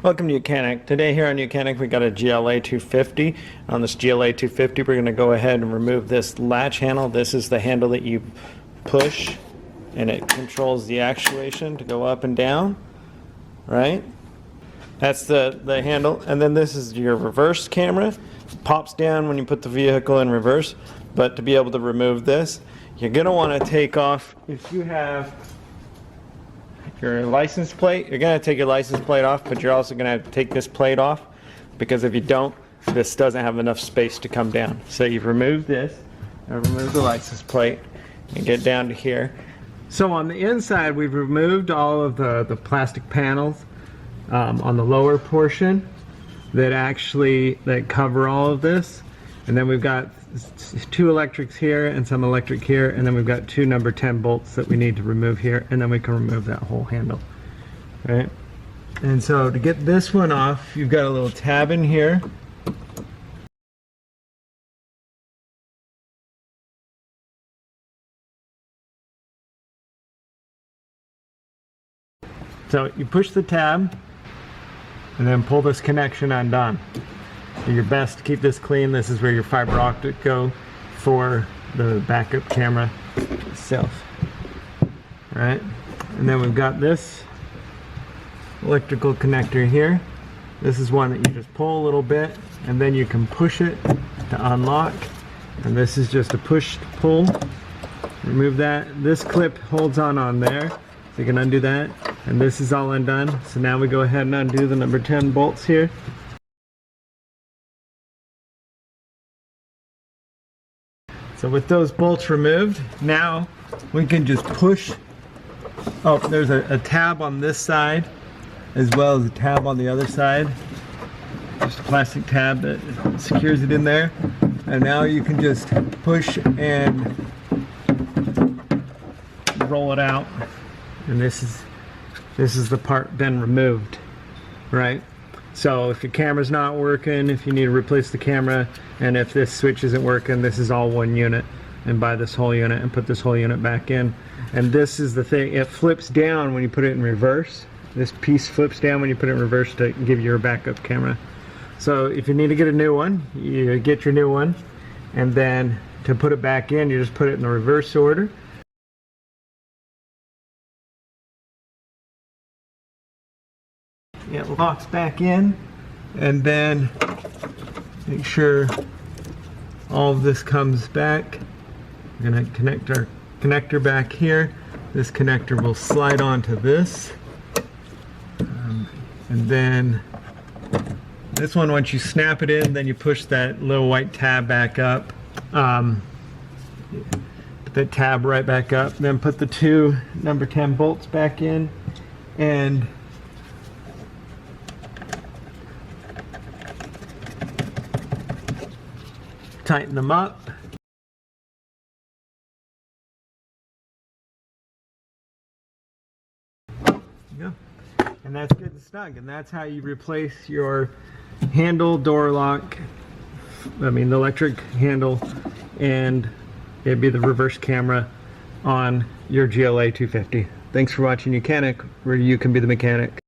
Welcome to YOUCANIC. Today here on YOUCANIC we got a GLA250. On this GLA250 we're going to go ahead and remove this latch handle. This is the handle that you push and it controls the actuation to go up and down, right? That's the handle. And then this is your reverse camera. It pops down when you put the vehicle in reverse, but to be able to remove this, you're going to want to take off, if you have your license plate, you're going to take your license plate off, but you're also going to take this plate off, because if you don't, this doesn't have enough space to come down. So you've removed this, and remove the license plate, and get down to here. So on the inside, we've removed all of the plastic panels on the lower portion that cover all of this. And then we've got two electrics here and some electric here, and then we've got two number 10 bolts that we need to remove here, and then we can remove that whole handle, right? And so to get this one off, you've got a little tab in here. So you push the tab and then pull this connection undone. Do your best to keep this clean. This is where your fiber optic go for the backup camera itself. Right? And then we've got this electrical connector here. This is one that you just pull a little bit and then you can push it to unlock. And this is just a push to pull. Remove that. This clip holds on there, so you can undo that. And this is all undone. So now we go ahead and undo the number 10 bolts here. So with those bolts removed, now we can just push. Oh, there's a tab on this side as well as a tab on the other side. Just a plastic tab that secures it in there. And now you can just push and roll it out. And this is the part been removed, right? So if your camera's not working, if you need to replace the camera, and if this switch isn't working, this is all one unit. And buy this whole unit and put this whole unit back in. And this is the thing, it flips down when you put it in reverse. This piece flips down when you put it in reverse to give you your backup camera. So if you need to get a new one, you get your new one. And then to put it back in, you just put it in the reverse order. It locks back in, and then make sure all of this comes back. We're going to connect our connector back here. This connector will slide onto this, and then this one, once you snap it in, then you push that little white tab back up. Put that tab right back up, then put the two number 10 bolts back in, and tighten them up. There you go. And that's good and snug. And that's how you replace your handle, door lock, the electric handle, and it'd be the reverse camera on your GLA250. Thanks for watching YOUCANIC, where you can be the mechanic.